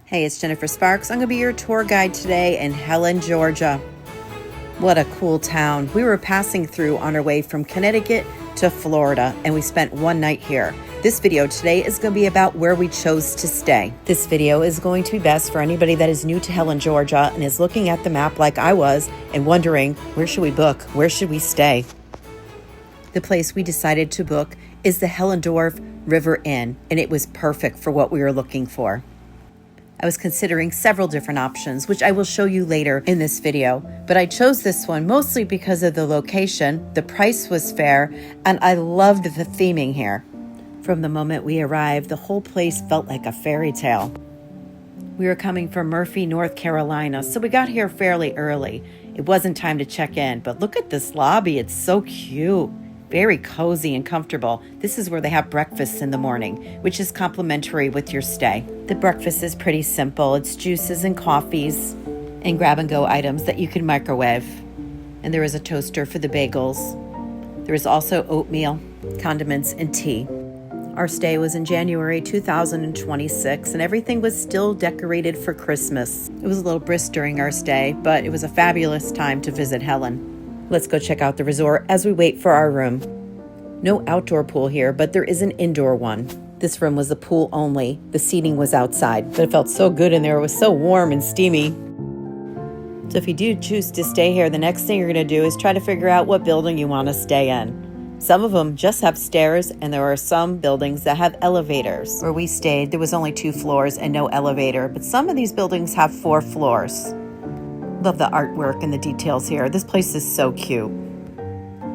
Hey, it's Jennifer Sparks. I'm going to be your tour guide today in Helen, Georgia. What a cool town. We were passing through on our way from Connecticut to Florida, and we spent one night here. This video today is going to be about where we chose to stay. This video is going to be best for anybody that is new to Helen, Georgia, and is looking at the map like I was and wondering, where should we book? Where should we stay? The place we decided to book is the Helendorf River Inn, and it was perfect for what we were looking for. I was considering several different options, which I will show you later in this video, but I chose this one mostly because of the location, the price was fair, and I loved the theming here. From the moment we arrived, the whole place felt like a fairy tale. We were coming from Murphy, North Carolina, so we got here fairly early. It wasn't time to check in, but look at this lobby, it's so cute. Very cozy and comfortable. This is where they have breakfast in the morning, which is complimentary with your stay. The breakfast is pretty simple. It's juices and coffees and grab-and-go items that you can microwave. And there is a toaster for the bagels. There is also oatmeal, condiments, and tea. Our stay was in January 2026, and everything was still decorated for Christmas. It was a little brisk during our stay, but it was a fabulous time to visit Helen. Let's go check out the resort as we wait for our room. No outdoor pool here, but there is an indoor one. This room was a pool only. The seating was outside, but it felt so good in there. It was so warm and steamy. So if you do choose to stay here, the next thing you're going to do is try to figure out what building you want to stay in. Some of them just have stairs, and there are some buildings that have elevators. Where we stayed, there was only 2 floors and no elevator, but some of these buildings have 4 floors. Love the artwork and the details here. This place is so cute.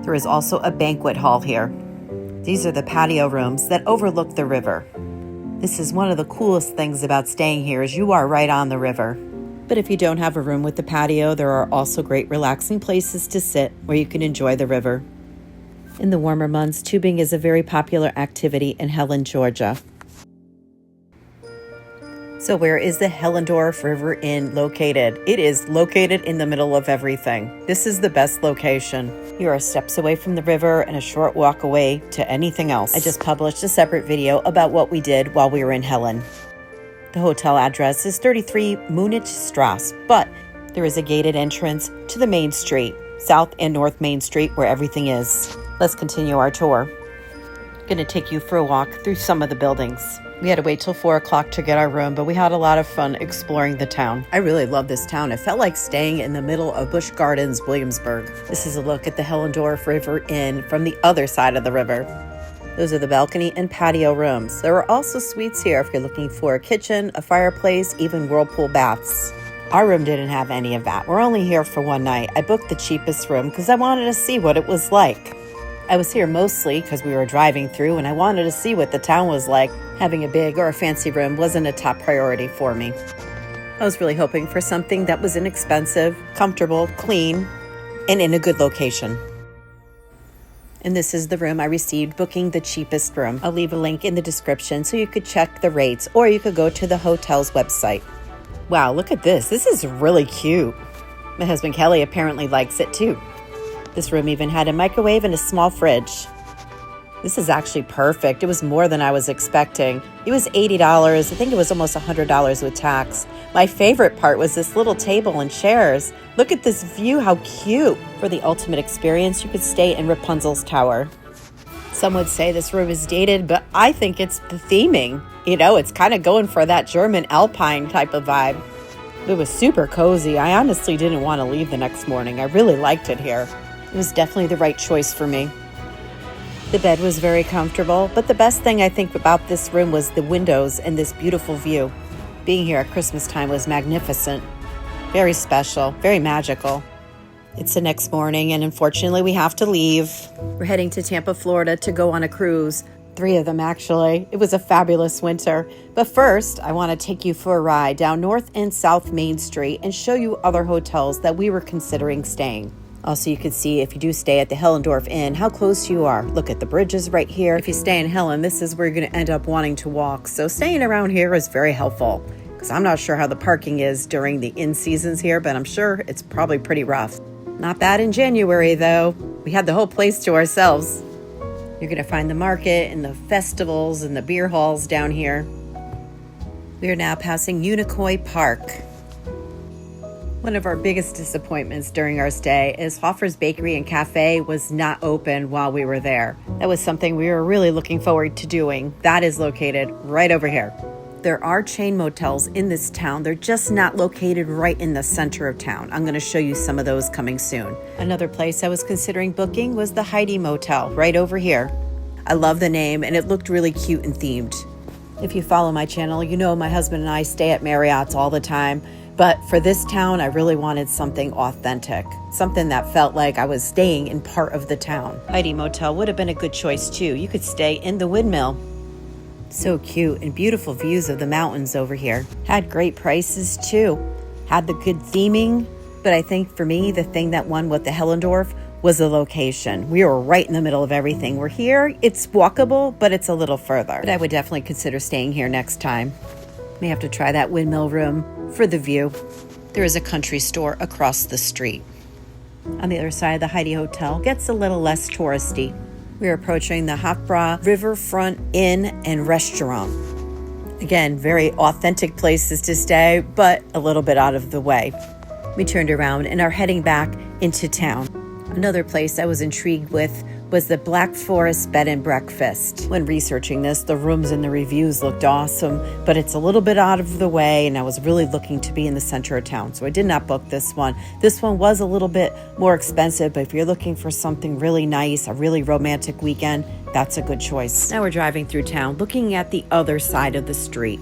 There is also a banquet hall here. These are the patio rooms that overlook the river. This is one of the coolest things about staying here is you are right on the river. But if you don't have a room with the patio, there are also great relaxing places to sit where you can enjoy the river. In the warmer months, tubing is a very popular activity in Helen, Georgia. So where is the Helendorf River Inn located? It is located in the middle of everything. This is the best location. You are steps away from the river and a short walk away to anything else. I just published a separate video about what we did while we were in Helen. The hotel address is 33 Munich Strasse, but there is a gated entrance to the main street, South and North Main Street, where everything is. Let's continue our tour. I'm going to take you for a walk through some of the buildings. We had to wait till 4 o'clock to get our room, but we had a lot of fun exploring the town. I really love this town. It felt like staying in the middle of Busch Gardens, Williamsburg. This is a look at the Helendorf River Inn from the other side of the river. Those are the balcony and patio rooms. There are also suites here if you're looking for a kitchen, a fireplace, even whirlpool baths. Our room didn't have any of that. We're only here for one night. I booked the cheapest room because I wanted to see what it was like. I was here mostly because we were driving through and I wanted to see what the town was like. Having a big or a fancy room wasn't a top priority for me. I was really hoping for something that was inexpensive, comfortable, clean, and in a good location. And this is the room I received booking the cheapest room. I'll leave a link in the description so you could check the rates, or you could go to the hotel's website. Wow, look at this. This is really cute. My husband Kelly apparently likes it too. This room even had a microwave and a small fridge. This is actually perfect. It was more than I was expecting. It was $80. I think it was almost $100 with tax. My favorite part was this little table and chairs. Look at this view, how cute. For the ultimate experience, you could stay in Rapunzel's tower. Some would say this room is dated, but I think it's the theming. You know, it's kind of going for that German Alpine type of vibe. It was super cozy. I honestly didn't want to leave the next morning. I really liked it here. It was definitely the right choice for me. The bed was very comfortable, but the best thing I think about this room was the windows and this beautiful view. Being here at Christmas time was magnificent. Very special, very magical. It's the next morning, and unfortunately we have to leave. We're heading to Tampa, Florida to go on a cruise. 3 of them, actually. It was a fabulous winter. But first, I want to take you for a ride down North and South Main Street and show you other hotels that we were considering staying. Also, you can see if you do stay at the Helendorf Inn, how close you are. Look at the bridges right here. If you stay in Helen, this is where you're going to end up wanting to walk. So staying around here is very helpful because I'm not sure how the parking is during the in seasons here, but I'm sure it's probably pretty rough. Not bad in January, though. We had the whole place to ourselves. You're going to find the market and the festivals and the beer halls down here. We are now passing Unicoi Park. One of our biggest disappointments during our stay is Hoffer's Bakery and Cafe was not open while we were there. That was something we were really looking forward to doing. That is located right over here. There are chain motels in this town. They're just not located right in the center of town. I'm going to show you some of those coming soon. Another place I was considering booking was the Heidi Motel right over here. I love the name and it looked really cute and themed. If you follow my channel, you know my husband and I stay at Marriott's all the time. But for this town, I really wanted something authentic, something that felt like I was staying in part of the town. Heidi Motel would have been a good choice too. You could stay in the Windmill. So cute and beautiful views of the mountains over here. Had great prices too. Had the good theming. But I think for me, the thing that won with the Helendorf was the location. We were right in the middle of everything. We're here, it's walkable, but it's a little further. But I would definitely consider staying here next time. May have to try that Windmill room for the view. There is a country store across the street. On the other side, the Heidi Hotel gets a little less touristy. We're approaching the Hofbrau Riverfront Inn and Restaurant. Again, very authentic places to stay, but a little bit out of the way. We turned around and are heading back into town. Another place I was intrigued with was the Black Forest Bed and Breakfast. When researching this, the rooms and the reviews looked awesome, but it's a little bit out of the way, and I was really looking to be in the center of town, so I did not book this one. This one was a little bit more expensive, but if you're looking for something really nice, a really romantic weekend, that's a good choice. Now we're driving through town, looking at the other side of the street.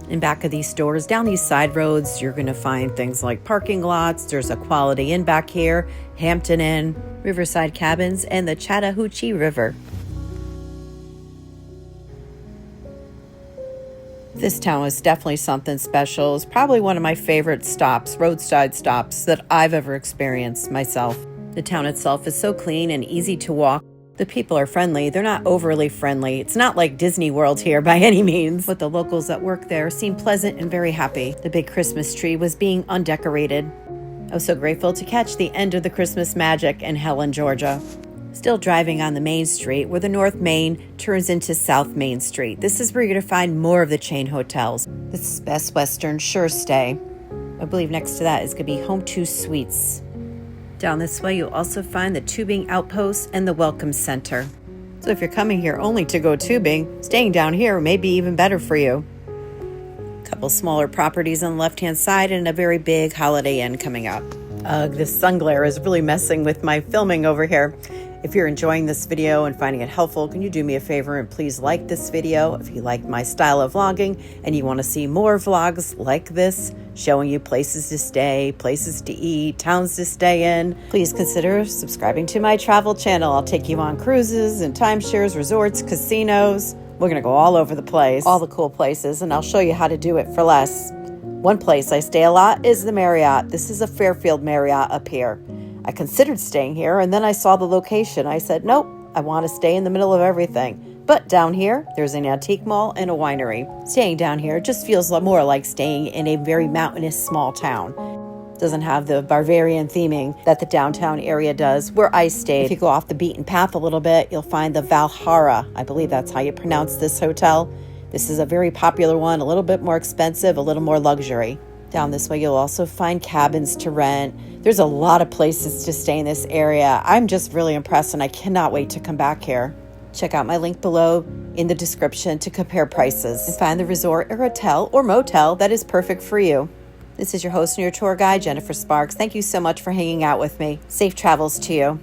In back of these stores, down these side roads, you're going to find things like parking lots. There's a Quality Inn back here, Hampton Inn, Riverside Cabins, and the Chattahoochee River. This town was definitely something special. It's probably one of my favorite stops, roadside stops, that I've ever experienced myself. The town itself is so clean and easy to walk. The people are friendly. They're not overly friendly. It's not like Disney World here by any means, but the locals that work there seem pleasant and very happy. The big Christmas tree was being undecorated. I was so grateful to catch the end of the Christmas magic in Helen, Georgia. Still driving on the main street where the North Main turns into South Main Street. This is where you're going to find more of the chain hotels. This is Best Western SureStay. I believe next to that is going to be Home2 Suites. Down this way, you'll also find the tubing outpost and the welcome center. So if you're coming here only to go tubing, staying down here may be even better for you. A couple smaller properties on the left-hand side and a very big Holiday Inn coming up. This sun glare is really messing with my filming over here. If you're enjoying this video and finding it helpful, can you do me a favor and please like this video if you like my style of vlogging and you want to see more vlogs like this, showing you places to stay, places to eat, towns to stay in. Please consider subscribing to my travel channel. I'll take you on cruises and timeshares, resorts, casinos. We're going to go all over the place, all the cool places, and I'll show you how to do it for less. One place I stay a lot is the Marriott. This is a Fairfield Marriott up here. I considered staying here, and then I saw the location. I said, nope, I want to stay in the middle of everything. But down here, there's an antique mall and a winery. Staying down here just feels more like staying in a very mountainous small town. Doesn't have the Bavarian theming that the downtown area does where I stayed. If you go off the beaten path a little bit, you'll find the Valhalla. I believe that's how you pronounce this hotel. This is a very popular one, a little bit more expensive, a little more luxury. Down this way, you'll also find cabins to rent. There's a lot of places to stay in this area. I'm just really impressed, and I cannot wait to come back here. Check out my link below in the description to compare prices and find the resort or hotel or motel that is perfect for you. This is your host and your tour guide, Jennifer Sparks. Thank you so much for hanging out with me. Safe travels to you.